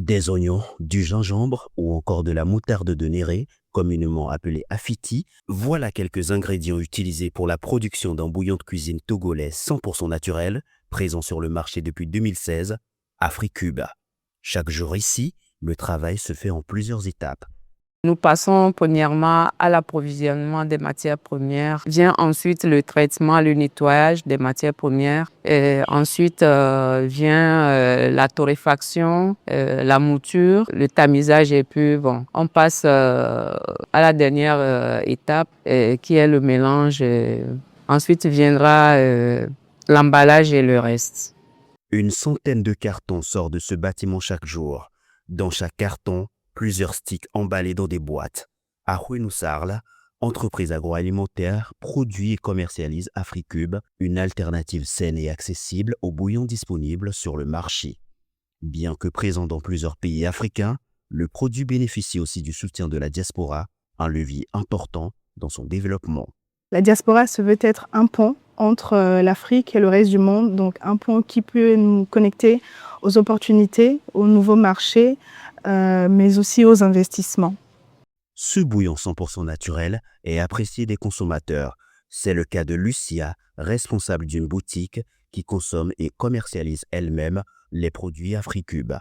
Des oignons, du gingembre ou encore de la moutarde de Néré, communément appelée affiti, voilà quelques ingrédients utilisés pour la production d'un bouillon de cuisine togolais 100% naturel, présent sur le marché depuis 2016, Africube. Chaque jour ici, le travail se fait en plusieurs étapes. Nous passons premièrement à l'approvisionnement des matières premières. Vient ensuite le traitement, le nettoyage des matières premières. Et ensuite vient la torréfaction, la mouture, le tamisage et puis on passe à la dernière étape qui est le mélange. Ensuite viendra l'emballage et le reste. Une centaine de cartons sortent de ce bâtiment chaque jour. Dans chaque carton, plusieurs sticks emballés dans des boîtes. Ahouenoussarla, entreprise agroalimentaire, produit et commercialise Africube, une alternative saine et accessible aux bouillons disponibles sur le marché. Bien que présent dans plusieurs pays africains, le produit bénéficie aussi du soutien de la diaspora, un levier important dans son développement. La diaspora se veut être un pont entre l'Afrique et le reste du monde, donc un pont qui peut nous connecter aux opportunités, aux nouveaux marchés, mais aussi aux investissements. Ce bouillon 100% naturel est apprécié des consommateurs. C'est le cas de Lucia, responsable d'une boutique qui consomme et commercialise elle-même les produits Africube.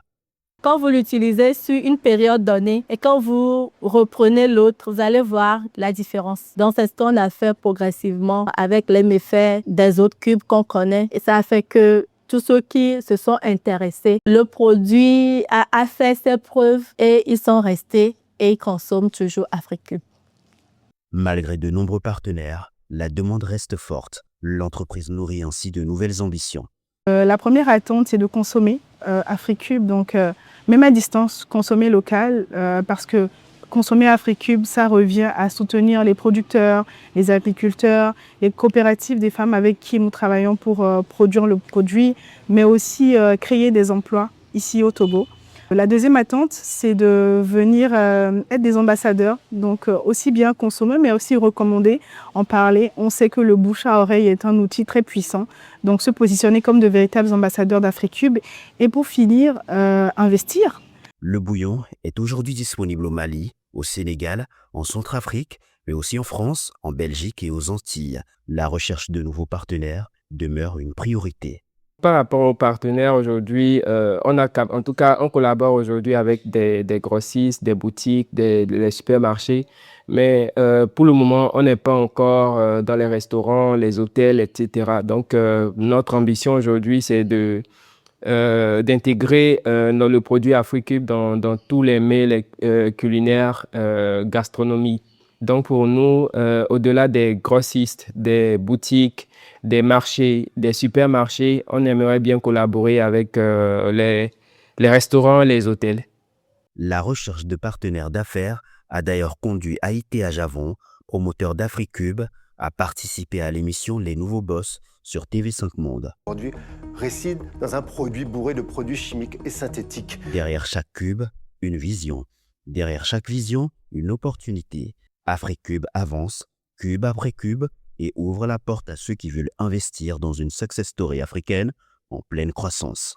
Quand vous l'utilisez sur une période donnée et quand vous reprenez l'autre, vous allez voir la différence. Donc, c'est ce qu'on a fait progressivement avec les méfaits des autres cubes qu'on connaît. Et ça a fait que tous ceux qui se sont intéressés, le produit a fait ses preuves et ils sont restés et ils consomment toujours Africube. Malgré de nombreux partenaires, la demande reste forte. L'entreprise nourrit ainsi de nouvelles ambitions. La première attente, c'est de consommer Africube, donc même à distance, consommer local, parce que consommer Africube, ça revient à soutenir les producteurs, les agriculteurs, les coopératives des femmes avec qui nous travaillons pour produire le produit, mais aussi créer des emplois ici au Togo. La deuxième attente, c'est de venir être des ambassadeurs, donc aussi bien consommer, mais aussi recommander, en parler. On sait que le bouche à oreille est un outil très puissant, donc se positionner comme de véritables ambassadeurs d'Africube. Et pour finir, investir. Le bouillon est aujourd'hui disponible au Mali, au Sénégal, en Centrafrique, mais aussi en France, en Belgique et aux Antilles. La recherche de nouveaux partenaires demeure une priorité. Par rapport aux partenaires aujourd'hui, on collabore aujourd'hui avec des grossistes, des boutiques, des supermarchés. Mais pour le moment, on n'est pas encore dans les restaurants, les hôtels, etc. Donc, notre ambition aujourd'hui, c'est d'intégrer le produit Africube dans tous les mets culinaires, gastronomie. Donc, pour nous, au-delà des grossistes, des boutiques, des marchés, des supermarchés, on aimerait bien collaborer avec les restaurants, les hôtels. La recherche de partenaires d'affaires a d'ailleurs conduit Haïté Javon, promoteur d'Africube, à participer à l'émission Les Nouveaux Boss sur TV5 Monde. Aujourd'hui, réside dans un produit bourré de produits chimiques et synthétiques. Derrière chaque cube, une vision. Derrière chaque vision, une opportunité. Africube avance, cube après cube, et ouvre la porte à ceux qui veulent investir dans une success story africaine en pleine croissance.